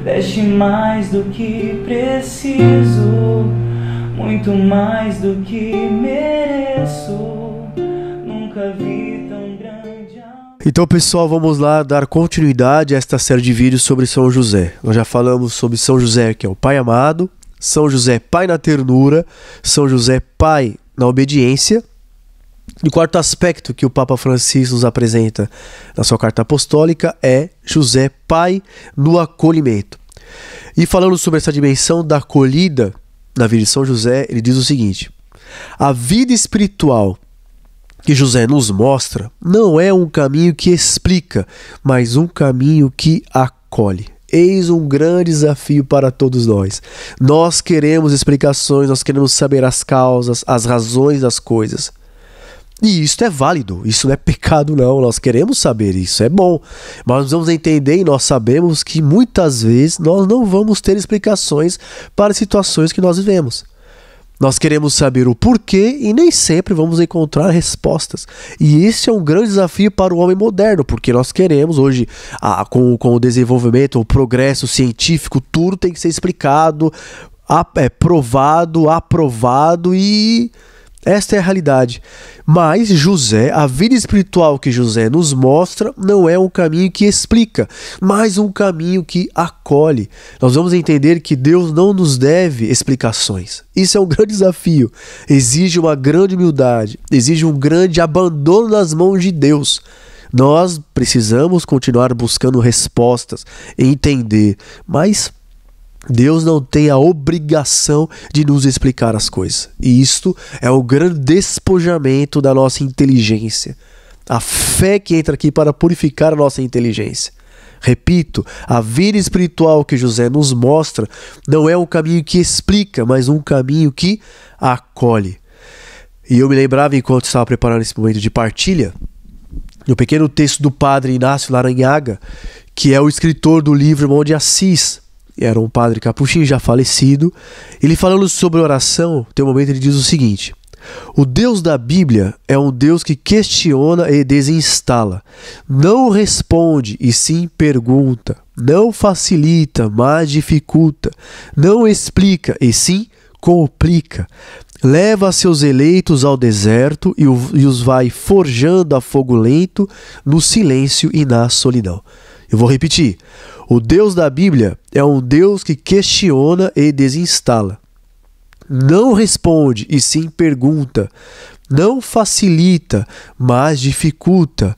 deste mais do que preciso, muito mais do que mereço. Nunca vi tão grande amor. Então, pessoal, vamos lá dar continuidade a esta série de vídeos sobre São José. Nós já falamos sobre São José, que é o Pai amado, São José, Pai na ternura, São José, Pai na obediência. E o quarto aspecto que o Papa Francisco nos apresenta na sua carta apostólica é José, Pai no acolhimento. E falando sobre essa dimensão da acolhida na vida de São José, ele diz o seguinte: a vida espiritual que José nos mostra não é um caminho que explica, mas um caminho que acolhe. Eis um grande desafio para todos nós. Nós queremos explicações, nós queremos saber as causas, as razões das coisas. E isso é válido, isso não é pecado não, nós queremos saber, isso é bom. Mas nós vamos entender e nós sabemos que muitas vezes nós não vamos ter explicações para situações que nós vivemos. Nós queremos saber o porquê e nem sempre vamos encontrar respostas. E esse é um grande desafio para o homem moderno, porque nós queremos hoje, com o desenvolvimento, o progresso científico, tudo tem que ser explicado, provado, aprovado, e esta é a realidade. Mas José, a vida espiritual que José nos mostra, não é um caminho que explica, mas um caminho que acolhe. Nós vamos entender que Deus não nos deve explicações. Isso é um grande desafio. Exige uma grande humildade, exige um grande abandono nas mãos de Deus. Nós precisamos continuar buscando respostas, entender, mas Deus não tem a obrigação de nos explicar as coisas. E isto é o grande despojamento da nossa inteligência. A fé que entra aqui para purificar a nossa inteligência. Repito, a vida espiritual que José nos mostra não é um caminho que explica, mas um caminho que acolhe. E eu me lembrava, enquanto estava preparando esse momento de partilha, no pequeno texto do padre Inácio Laranhaga, que é o escritor do livro Irmão de Assis. Era um padre capuchinho já falecido. Ele, falando sobre oração, tem um momento ele diz o seguinte: o Deus da Bíblia é um Deus que questiona e desinstala, não responde e sim pergunta, não facilita, mas dificulta, não explica e sim complica, leva seus eleitos ao deserto e os vai forjando a fogo lento no silêncio e na solidão. Eu vou repetir. O Deus da Bíblia é um Deus que questiona e desinstala. Não responde e sim pergunta. Não facilita, mas dificulta.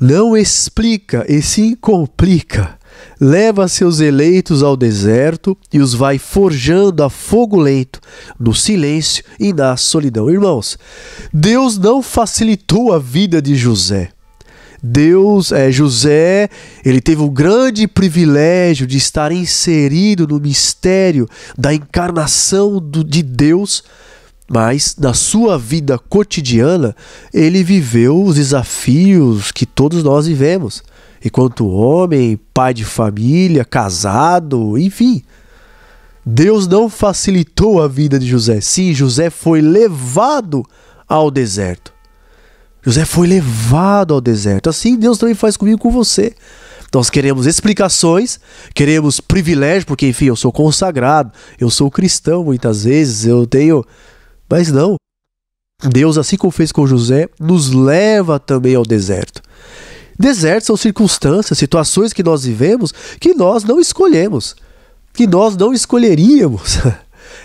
Não explica e sim complica. Leva seus eleitos ao deserto e os vai forjando a fogo lento, no silêncio e na solidão. Irmãos, Deus não facilitou a vida de José. José, ele teve o grande privilégio de estar inserido no mistério da encarnação de Deus, mas na sua vida cotidiana ele viveu os desafios que todos nós vivemos, enquanto homem, pai de família, casado, enfim. Deus não facilitou a vida de José. Sim, José foi levado ao deserto. José foi levado ao deserto. Assim Deus também faz comigo e com você. Nós queremos explicações, queremos privilégio, porque enfim, eu sou consagrado, eu sou cristão muitas vezes, eu tenho... Mas não. Deus, assim como fez com José, nos leva também ao deserto. Desertos são circunstâncias, situações que nós vivemos que nós não escolhemos, que nós não escolheríamos.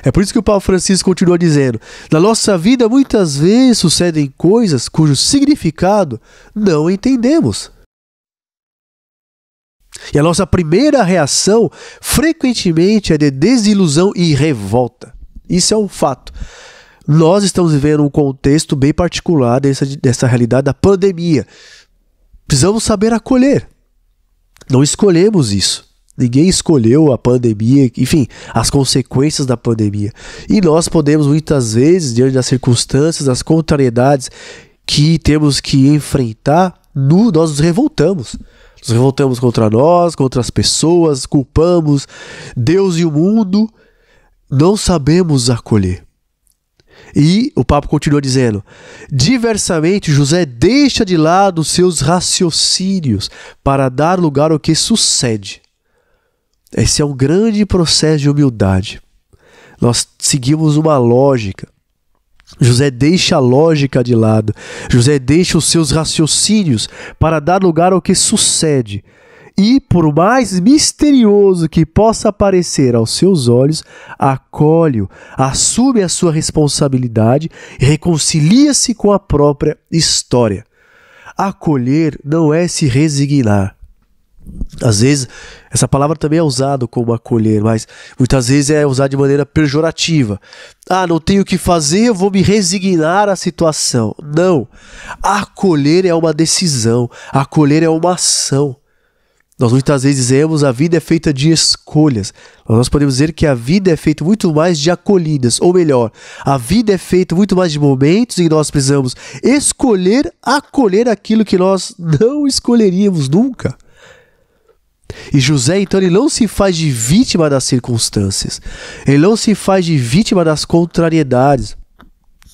É por isso que o Papa Francisco continua dizendo: na nossa vida muitas vezes sucedem coisas cujo significado não entendemos. E a nossa primeira reação frequentemente é de desilusão e revolta. Isso é um fato. Nós estamos vivendo um contexto bem particular dessa realidade da pandemia. Precisamos saber acolher. Não escolhemos isso. Ninguém escolheu a pandemia, enfim, as consequências da pandemia. E nós podemos muitas vezes, diante das circunstâncias, das contrariedades que temos que enfrentar, nós nos revoltamos. Nos revoltamos contra nós, contra as pessoas, culpamos Deus e o mundo. Não sabemos acolher. E o Papa continua dizendo: diversamente José deixa de lado seus raciocínios para dar lugar ao que sucede. Esse é um grande processo de humildade. Nós seguimos uma lógica. José deixa a lógica de lado. José deixa os seus raciocínios para dar lugar ao que sucede. E, por mais misterioso que possa parecer aos seus olhos, acolhe-o, assume a sua responsabilidade e reconcilia-se com a própria história. Acolher não é se resignar. Às vezes, essa palavra também é usada como acolher, mas muitas vezes é usada de maneira pejorativa. Não tenho o que fazer, eu vou me resignar à situação. Não. Acolher é uma decisão, acolher é uma ação. Nós muitas vezes dizemos a vida é feita de escolhas. Nós podemos dizer que a vida é feita muito mais de acolhidas, ou melhor, a vida é feita muito mais de momentos em que nós precisamos escolher, acolher aquilo que nós não escolheríamos nunca. E José, então, ele não se faz de vítima das circunstâncias. Ele não se faz de vítima das contrariedades.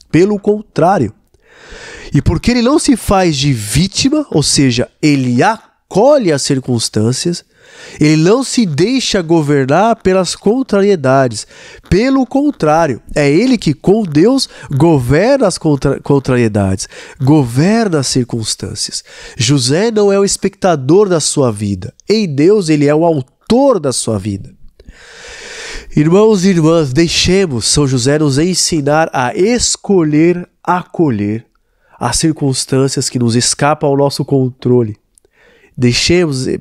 Pelo contrário. E porque ele não se faz de vítima, ou seja, ele acolhe as circunstâncias, ele não se deixa governar pelas contrariedades. Pelo contrário, é ele que, com Deus, governa as contrariedades, governa as circunstâncias. José não é o espectador da sua vida. Em Deus, ele é o autor da sua vida. Irmãos e irmãs, deixemos São José nos ensinar a escolher, acolher as circunstâncias que nos escapam ao nosso controle.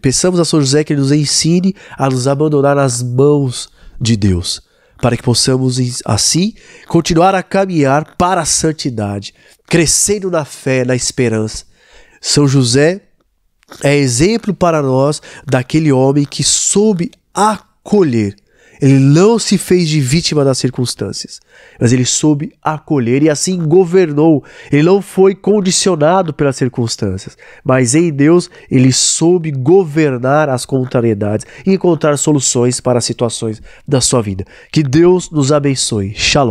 Peçamos a São José que ele nos ensine a nos abandonar nas mãos de Deus, para que possamos assim continuar a caminhar para a santidade, crescendo na fé, na esperança. São José é exemplo para nós daquele homem que soube acolher. Ele não se fez de vítima das circunstâncias, mas ele soube acolher e assim governou. Ele não foi condicionado pelas circunstâncias, mas em Deus ele soube governar as contrariedades e encontrar soluções para as situações da sua vida. Que Deus nos abençoe. Shalom.